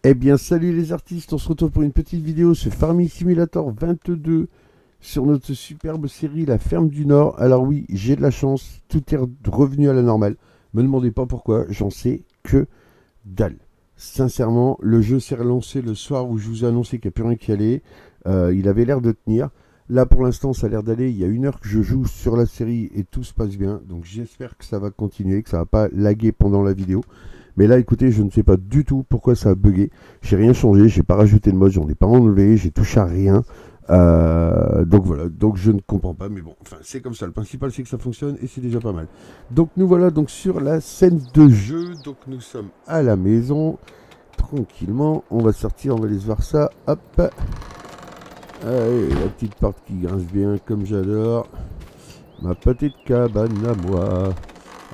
Eh bien, salut les artistes, on se retrouve pour une petite vidéo sur Farming Simulator 22 sur notre superbe série La Ferme du Nord. Alors oui, j'ai de la chance, tout est revenu à la normale. Me demandez pas pourquoi, j'en sais que dalle. Sincèrement, le jeu s'est relancé le soir où je vous ai annoncé qu'il n'y a plus rien qui allait. Il avait l'air de tenir. Là, pour l'instant, ça a l'air d'aller. Il y a 1 heure que je joue sur la série et tout se passe bien. Donc j'espère que ça va continuer, que ça va pas laguer pendant la vidéo. Mais là, écoutez, je ne sais pas du tout pourquoi ça a bugué. J'ai rien changé, j'ai pas rajouté de mode, j'en ai pas enlevé, j'ai touché à rien. Donc voilà, donc je ne comprends pas, mais bon, enfin c'est comme ça. Le principal c'est que ça fonctionne et c'est déjà pas mal. Donc nous voilà donc sur la scène de jeu. Donc nous sommes à la maison, tranquillement. On va sortir, on va aller se voir ça. Hop, allez, la petite porte qui grince bien comme j'adore. Ma petite cabane à moi.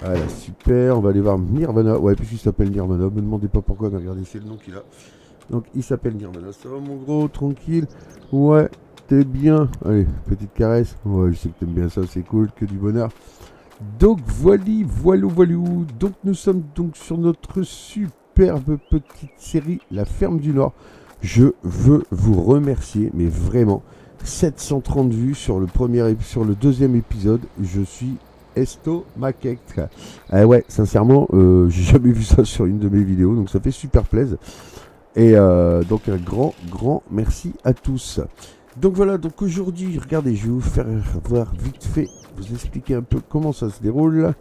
Voilà, super. On va aller voir Nirvana. Ouais, puisqu'il s'appelle Nirvana. Me demandez pas pourquoi, mais regardez, c'est le nom qu'il a. Donc, il s'appelle Nirvana. Ça va, mon gros, tranquille. Ouais, t'es bien. Allez, petite caresse. Ouais, je sais que t'aimes bien ça, c'est cool, que du bonheur. Donc, voilou. Donc, nous sommes donc sur notre superbe petite série, La Ferme du Nord. Je veux vous remercier, mais vraiment. 730 vues sur sur le deuxième épisode. Je suis estomaqué. Ah ouais, sincèrement, j'ai jamais vu ça sur une de mes vidéos, donc ça fait super plaisir. Et donc un grand merci à tous. Donc voilà, donc aujourd'hui, regardez, je vais vous faire voir vite fait, vous expliquer un peu comment ça se déroule.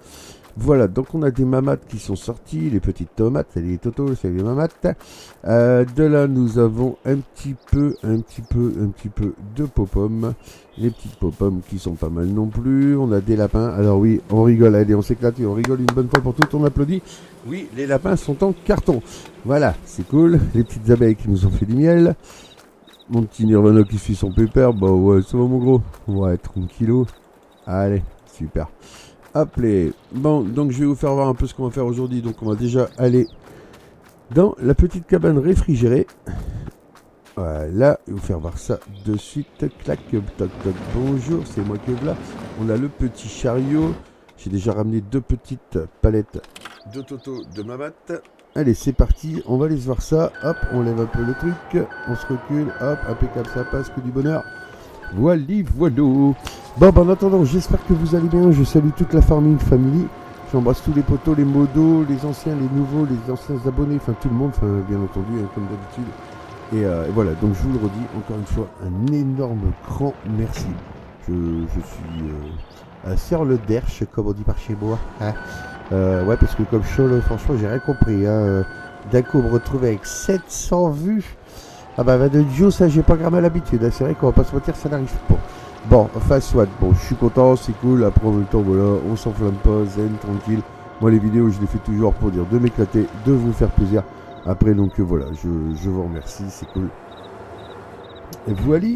Voilà, donc on a des mamates qui sont sorties, les petites tomates, c'est les totos, c'est les mamates. De là, nous avons un petit peu de pop-pommes. Les petites pop-pommes qui sont pas mal non plus. On a des lapins. Alors oui, on rigole, allez, on s'éclate, on rigole une bonne fois pour toutes, on applaudit. Oui, les lapins sont en carton. Voilà, c'est cool. Les petites abeilles qui nous ont fait du miel. Mon petit Nirvana qui suit son pépère. Bah ouais, ça va mon gros. Ouais, tranquillou. Allez, super. Appelez. Bon, donc je vais vous faire voir un peu ce qu'on va faire aujourd'hui. Donc on va déjà aller dans la petite cabane réfrigérée. Voilà, je vais vous faire voir ça de suite. Clac, toc, toc, bonjour, c'est moi qui est là. On a le petit chariot. J'ai déjà ramené 2 petites palettes de Toto de Mamat. Allez, c'est parti, on va aller se voir ça. Hop, on lève un peu le truc. On se recule, hop, impeccable, ça passe, que du bonheur. Voilou. Bon, en attendant, j'espère que vous allez bien. Je salue toute la Farming Family. J'embrasse tous les potos, les modos, les anciens, les nouveaux, les anciens abonnés, enfin tout le monde, enfin, bien entendu, hein, comme d'habitude. Et voilà, donc je vous le redis, encore une fois, un énorme grand merci. Je suis sur le derche, comme on dit par chez moi. Hein. Ouais, parce que comme show, franchement, j'ai rien compris. Hein. D'un coup, me retrouver avec 700 vues. Ah bah de Dieu, ça j'ai pas grave l'habitude, hein. C'est vrai qu'on va pas se mentir, ça n'arrive pas. Bon, enfin soit, bon, je suis content, c'est cool, après en même temps, voilà, on s'enflamme pas, zen, tranquille. Moi les vidéos, je les fais toujours pour dire de m'éclater, de vous faire plaisir. Après donc voilà, je vous remercie, c'est cool. Et voilà.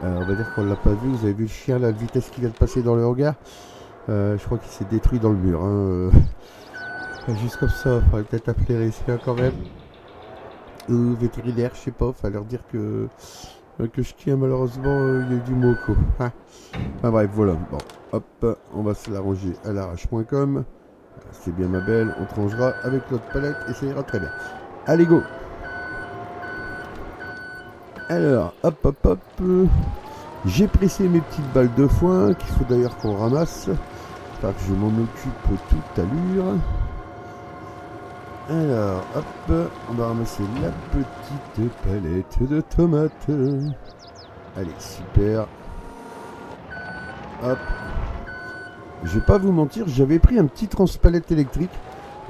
On va dire qu'on l'a pas vu, vous avez vu le chien là, la vitesse qu'il vient de passer dans le hangar. Je crois qu'il s'est détruit dans le mur. Hein. Juste comme ça, il faudrait peut-être appeler les siens quand même. Ou vétérinaire, je sais pas, faut leur dire que je tiens malheureusement, il y a eu du moco. Ah. Enfin bref, voilà. Bon, hop, on va se l'arranger à l'arrache.com. C'est bien ma belle, on tranchera avec l'autre palette et ça ira très bien. Allez, go. Alors, hop. J'ai pressé mes petites balles de foin, qu'il faut d'ailleurs qu'on ramasse. J'espère que je m'en occupe toute allure. Alors, hop, on va ramasser la petite palette de tomates. Allez, super. Hop. Je vais pas vous mentir, j'avais pris un petit transpalette électrique.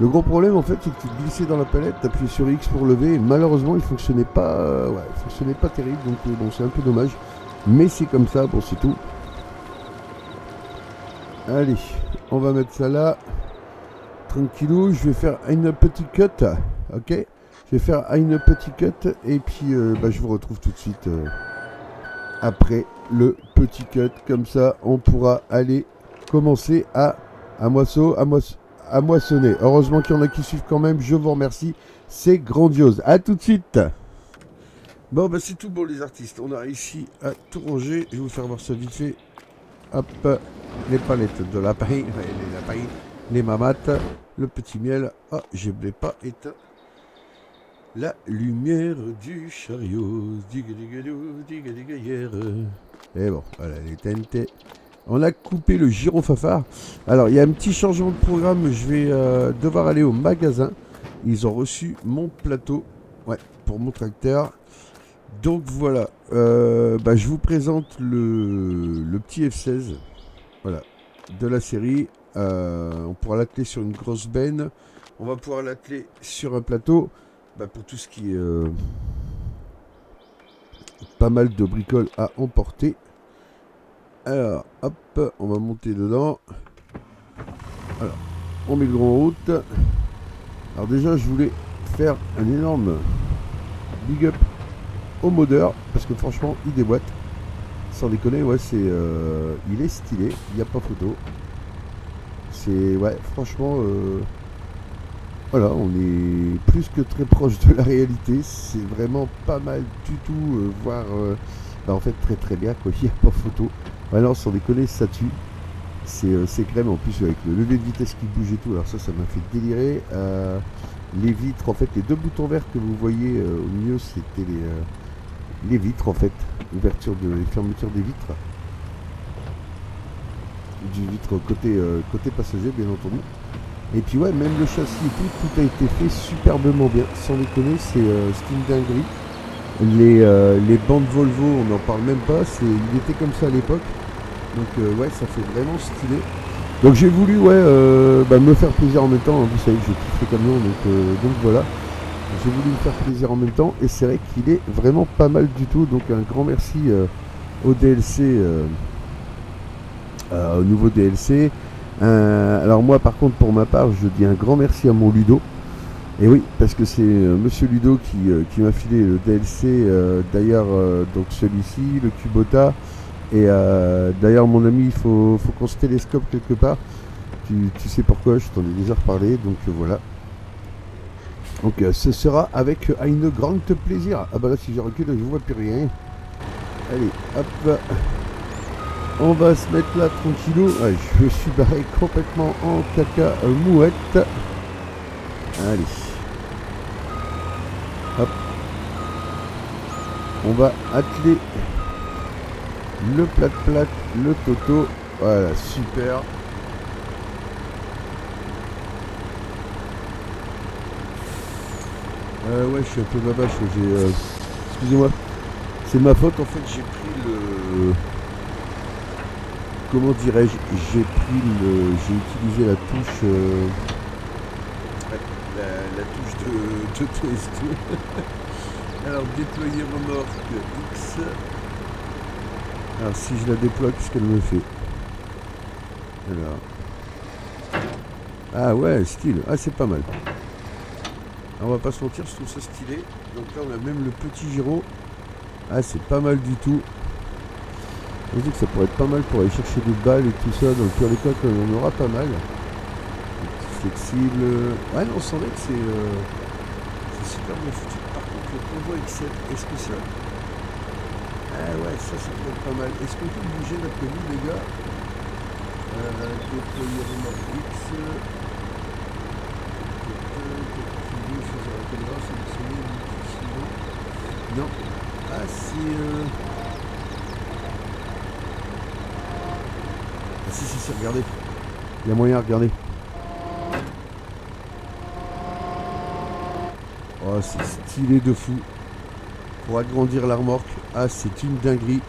Le gros problème en fait, c'est que tu te glissais dans la palette, t'appuyais sur X pour lever, et malheureusement il fonctionnait pas, il fonctionnait pas terrible, donc bon c'est un peu dommage. Mais c'est comme ça, bon c'est tout. Allez, on va mettre ça là. Tranquillou, je vais faire une petite cut, ok. Je vais faire une petite cut, et puis je vous retrouve tout de suite après le petit cut. Comme ça, on pourra aller commencer à moissonner. Heureusement qu'il y en a qui suivent quand même, je vous remercie, c'est grandiose. A tout de suite. Bon, c'est tout bon les artistes, on a réussi à tout ranger, je vais vous faire voir ça vite fait. Hop, les palettes de lapin, les lapins, les mamates, le petit miel. Ah, je ne l'ai pas éteint. La lumière du chariot, diga-diga-dou, et bon, voilà, les TNT. On a coupé le gyrophare. Alors, il y a un petit changement de programme. Je vais devoir aller au magasin. Ils ont reçu mon plateau, ouais, pour mon tracteur. Donc voilà, je vous présente le petit F16, voilà, de la série. On pourra l'atteler sur une grosse benne. On va pouvoir l'atteler sur un plateau, pour tout ce qui est pas mal de bricoles à emporter. Alors, hop, on va monter dedans. Alors, on met le gros en route. Alors déjà, je voulais faire un énorme big up au modeur, parce que franchement, il déboîte. Sans déconner, ouais, il est stylé, il n'y a pas photo. C'est, ouais, franchement, voilà, on est plus que très proche de la réalité. C'est vraiment pas mal du tout, voire, en fait, très très bien, quoi. Il n'y a pas photo. Alors, sans déconner, ça tue. C'est crème, en plus, avec le levier de vitesse qui bouge et tout. Alors ça m'a fait délirer. Les vitres, en fait, les deux boutons verts que vous voyez au milieu, c'était les vitres, en fait. Ouverture les fermetures des vitres. Du vitre côté passager, bien entendu. Et puis ouais, même le châssis et tout a été fait superbement bien. Sans déconner, c'est une dinguerie. Les bandes Volvo, on n'en parle même pas. Il était comme ça à l'époque. Donc ouais, ça fait vraiment stylé. Donc j'ai voulu me faire plaisir en même temps. Vous savez que je kiffe les camions, donc voilà. J'ai voulu me faire plaisir en même temps. Et c'est vrai qu'il est vraiment pas mal du tout. Donc un grand merci au DLC, au nouveau DLC. Alors moi par contre, pour ma part, je dis un grand merci à mon Ludo. Et oui, parce que c'est Monsieur Ludo qui m'a filé le DLC, d'ailleurs, donc celui-ci, le Kubota. Et d'ailleurs, mon ami, il faut qu'on se télescope quelque part. Tu sais pourquoi, je t'en ai déjà reparlé, donc voilà. Donc ce sera avec une grande plaisir. Ah bah là, si je recule, je vois plus rien. Allez, hop. On va se mettre là tranquillou. Ah, je suis barré complètement en caca mouette. Allez. Hop. On va atteler le plat-plat, le toto. Voilà, super. Ouais, je suis un peu babache. Excusez-moi. C'est ma faute, en fait, j'ai pris le... Comment dirais-je? J'ai utilisé la touche... la touche de TS2. Alors, déployer remorque X. Alors, si je la déploie, qu'est-ce qu'elle me fait? Alors... Ah ouais, style. Ah, c'est pas mal. Alors, on va pas se mentir, je trouve ça stylé. Donc là, on a même le petit gyro. Ah, c'est pas mal du tout. Je dis que ça pourrait être pas mal pour aller chercher des balles et tout ça. Dans le pire des cas, on aura pas mal. Flexible. Ouais, non, sans vrai que c'est super bien foutu. Par contre, le convoi X7, est-ce que ça... Ah ouais, ça peut être pas mal. Est-ce qu'on peut bouger notre commune, les gars? Déployer remorque X. Non. Ah, c'est... Ah si, regardez. Il y a moyen, regardez. Oh, c'est stylé de fou. Pour agrandir la remorque. Ah, c'est une dinguerie.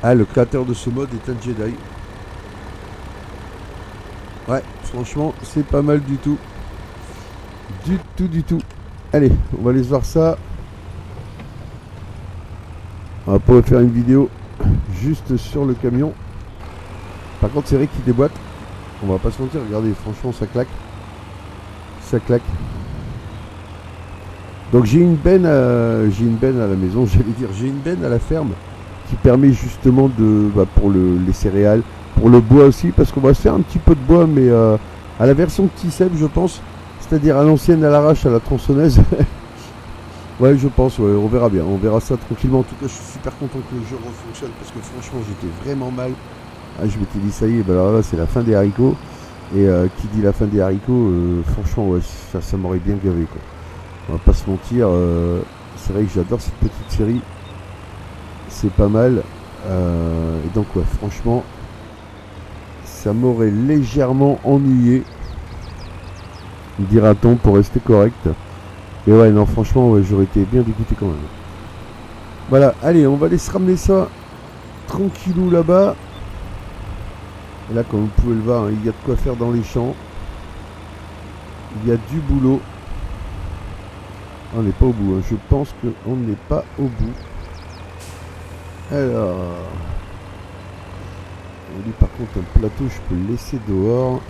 Ah, le créateur de ce mode est un Jedi. Ouais, franchement, c'est pas mal du tout. Du tout. Allez, on va aller se voir ça. On va pouvoir faire une vidéo juste sur le camion. Par contre, c'est vrai qu'il déboîte. On va pas se mentir, regardez, franchement, ça claque. Ça claque. Donc j'ai une benne à la maison, j'allais dire, j'ai une benne à la ferme qui permet justement de, pour les céréales, pour le bois aussi, parce qu'on va se faire un petit peu de bois, mais à la version petit Seb, je pense, c'est-à-dire à l'ancienne, à l'arrache, à la tronçonneuse. Ouais, je pense, ouais, on verra bien, on verra ça tranquillement. En tout cas, je suis super content que le jeu refonctionne, parce que franchement, j'étais vraiment mal. Ah, je m'étais dit, ça y est, alors là, c'est la fin des haricots. Et qui dit la fin des haricots, franchement, ouais, ça m'aurait bien gavé, quoi. On va pas se mentir, c'est vrai que j'adore cette petite série. C'est pas mal. Et donc, ouais, franchement, ça m'aurait légèrement ennuyé, dira-t-on, pour rester correct. Et ouais, non, franchement, ouais, j'aurais été bien dégoûté quand même. Voilà, allez, on va aller se ramener ça tranquillou là-bas. Et là, comme vous pouvez le voir, hein, il y a de quoi faire dans les champs. Il y a du boulot. On n'est pas au bout, hein. Je pense qu'on n'est pas au bout. Alors, lui par contre un plateau je peux le laisser dehors.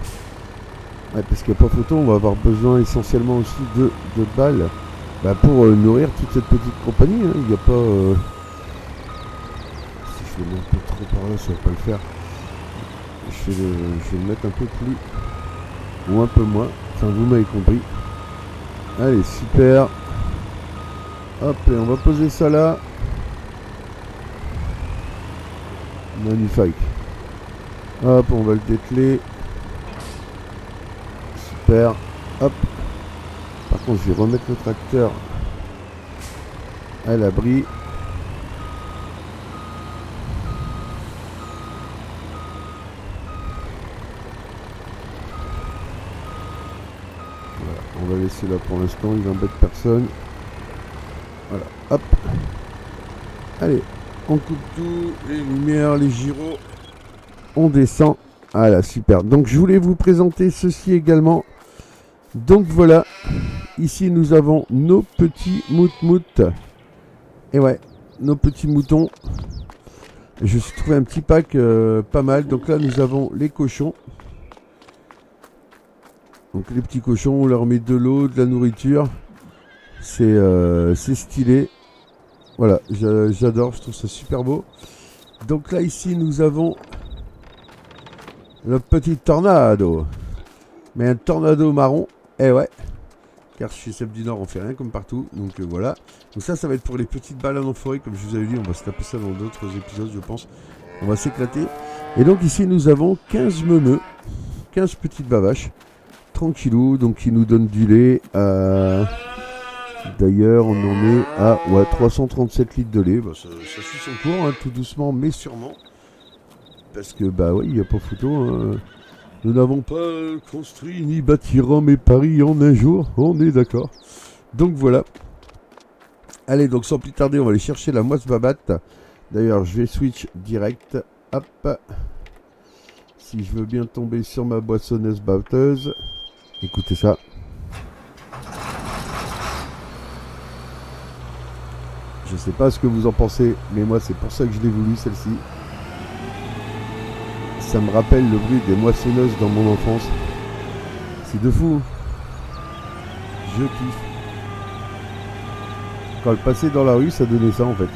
Ouais, parce qu'il n'y a pas photo, on va avoir besoin essentiellement aussi de balles pour nourrir toute cette petite compagnie. Hein. Il n'y a pas... Si je le mets un peu trop par là, ça va pas le faire. Je vais le mettre un peu plus ou un peu moins. Enfin, vous m'avez compris. Allez, super. Hop, et on va poser ça là. Magnifique. Hop, on va le dételer. Super. Hop. Par contre, je vais remettre le tracteur à l'abri. Voilà, on va laisser là pour l'instant, il n'embête personne. Voilà, hop. Allez, on coupe tout, les lumières, les gyros. On descend. Voilà, super. Donc je voulais vous présenter ceci également. Donc voilà, ici nous avons nos petits moutmout. Et ouais, nos petits moutons. Je me suis trouvé un petit pack pas mal. Donc là nous avons les cochons. Donc les petits cochons, on leur met de l'eau, de la nourriture. C'est stylé. Voilà, j'adore, je trouve ça super beau. Donc là ici nous avons le petit tornado. Mais un tornado marron. Eh ouais. Car chez Seb du Nord on fait rien comme partout. Donc voilà. Donc ça va être pour les petites balades en forêt. Comme je vous avais dit, on va se taper ça dans d'autres épisodes je pense. On va s'éclater. Et donc ici nous avons 15 meuneux. 15 petites bavaches. Tranquillou. Donc qui nous donnent du lait. D'ailleurs on en est à 337 litres de lait. Ça suit son cours, hein, tout doucement mais sûrement. Parce que ouais, il n'y a pas photo. Hein. Nous n'avons pas construit ni bâti Rome et Paris en un jour, on est d'accord. Donc voilà. Allez, donc sans plus tarder, on va aller chercher la moisse babate. D'ailleurs, je vais switch direct. Hop. Si je veux bien tomber sur ma boissonneuse batteuse. Écoutez ça. Je sais pas ce que vous en pensez, mais moi c'est pour ça que je l'ai voulu celle-ci. Ça me rappelle le bruit des moissonneuses dans mon enfance. C'est de fou. Je kiffe. Quand elle passait dans la rue, ça donnait ça en fait.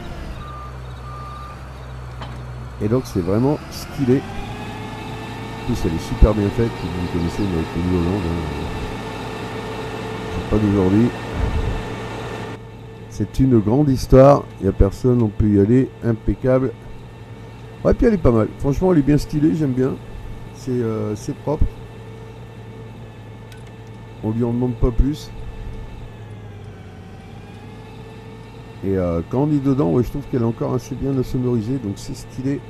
Et donc c'est vraiment stylé. En plus elle est super bien faite. Vous connaissez notre New Holland. C'est pas d'aujourd'hui. C'est une grande histoire. Il n'y a personne, on peut y aller. Impeccable. Ouais, puis elle est pas mal. Franchement, elle est bien stylée, j'aime bien. C'est propre. On lui en demande pas plus. Et quand on est dedans, ouais, je trouve qu'elle est encore assez bien sonorisée. Donc c'est stylé.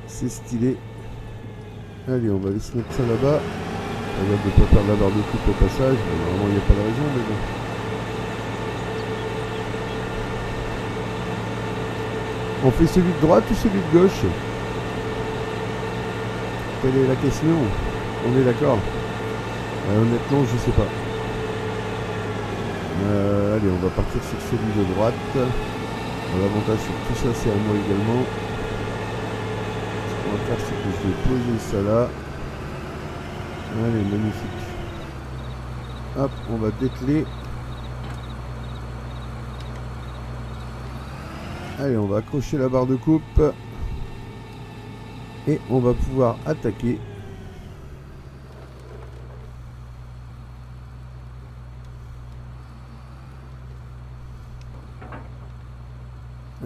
C'est stylé. Allez, on va aller se mettre ça là-bas. Regarde de ne pas faire de la barre de coupe au passage. Normalement, il n'y a pas de raison, mais bon. On fait celui de droite ou celui de gauche? Quelle est la question? On est d'accord? Honnêtement, je sais pas. Allez, on va partir sur celui de droite. L'avantage, c'est que tout ça, c'est à moi également. Ce qu'on va faire, c'est que je vais poser ça là. Allez, magnifique. Hop, on va dételer. Allez, on va accrocher la barre de coupe. Et on va pouvoir attaquer.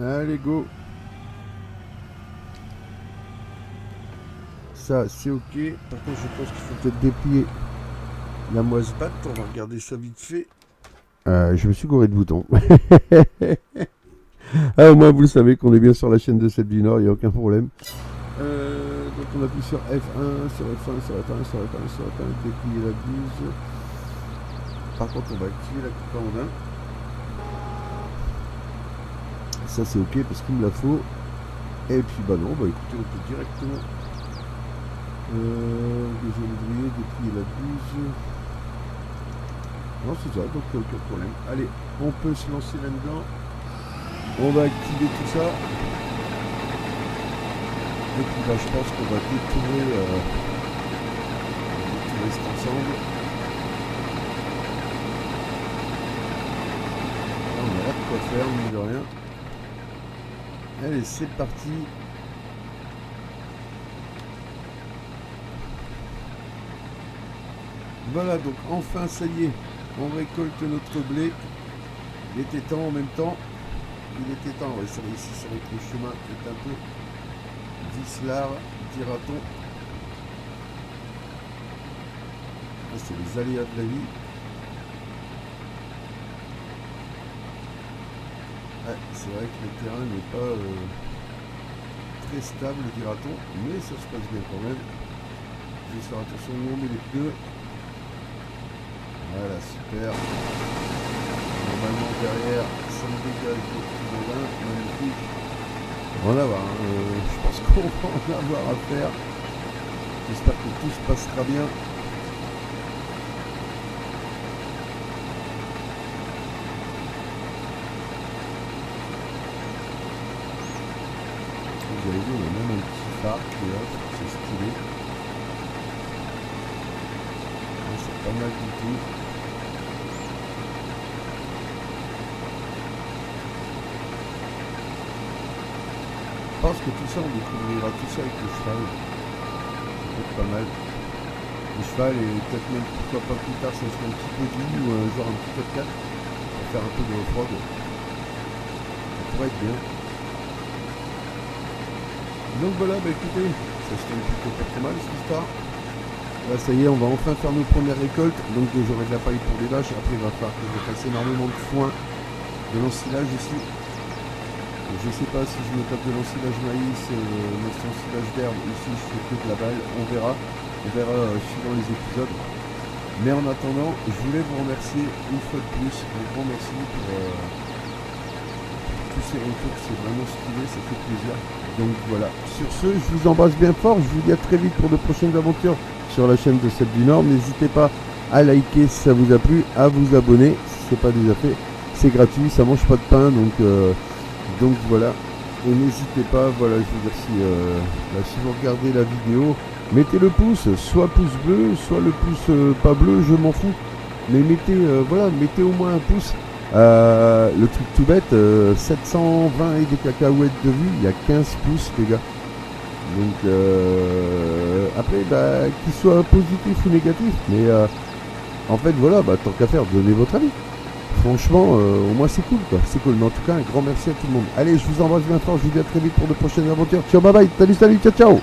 Allez, go. ça c'est ok. Par contre je pense qu'il faut peut-être déplier la moise batte. On va regarder ça vite fait. Je me suis gouré de boutons. Ah, au moins vous le savez qu'on est bien sur la chaîne de Seb du Nord, il n'y a aucun problème. Donc on appuie sur F1, sur F1, sur F1, sur F1, sur F1, déplier la blouse. Par contre on va activer la coupe en 1. Ça c'est ok parce qu'il me la faut. Et puis bah non, bah écoutez, on peut directement déjeuner l'ouvrier, déplier la blouse. Non c'est ça, donc aucun problème. Allez, on peut se lancer là-dedans. On va activer tout ça. Et puis là je pense qu'on va détourer cet ensemble. Là, on a l'air de quoi faire, mine de rien. Allez, c'est parti. Voilà, donc enfin ça y est, on récolte notre blé. Il était temps en même temps. Il était temps, ouais, ça va ici, c'est vrai que le chemin est un peu vicelard, dira-t-on. C'est les aléas de la vie. Ouais, c'est vrai que le terrain n'est pas très stable, dira-t-on, mais ça se passe bien quand même. Je vais faire attention où on met les pneus. Voilà, super. Normalement derrière, ça me dégage le petit boudin, magnifique. On va en avoir, je pense qu'on va en avoir à faire. J'espère que tout se passera bien. Vous avez vu, on a même un petit phare qui est là, c'est stylé. C'est pas mal du tout. Je pense que tout ça, on découvrira tout ça avec le cheval. Ça peut être pas mal. Le cheval et peut-être même pourquoi pas plus tard, ça serait un petit body ou genre un petit 4x4 pour faire un peu de off-road. Ça pourrait être bien. Donc voilà, bah écoutez, ça se fait plutôt pas trop mal cette histoire. Là ça y est, on va enfin faire nos premières récoltes. Donc j'aurai de la paille pour les vaches. Après il va falloir que je fasse énormément de foin, de l'ensilage ici. Je sais pas si je me tape de l'ensilage maïs, l'ensilage d'herbe, ici je fais que de la balle, on verra suivant les épisodes. Mais en attendant, je voulais vous remercier une fois de plus, un grand merci pour tous ces retours, c'est vraiment stylé, ça fait plaisir. Donc voilà, sur ce, je vous embrasse bien fort, je vous dis à très vite pour de prochaines aventures sur la chaîne de Seb du Nord. N'hésitez pas à liker si ça vous a plu, à vous abonner si ce n'est pas déjà fait, c'est gratuit, ça mange pas de pain, donc voilà, et n'hésitez pas, voilà, je veux dire, si vous regardez la vidéo, mettez le pouce, soit pouce bleu, soit le pouce pas bleu, je m'en fous, mais mettez au moins un pouce. Le truc tout bête, 720 et des cacahuètes de vue, il y a 15 pouces les gars. Donc après, qu'il soit positif ou négatif, mais en fait voilà, tant qu'à faire, donnez votre avis. Franchement, au moins c'est cool quoi, c'est cool. Mais en tout cas, un grand merci à tout le monde. Allez, je vous embrasse bien fort, je vous dis à très vite pour de prochaines aventures. Ciao, bye bye, salut, ciao, ciao.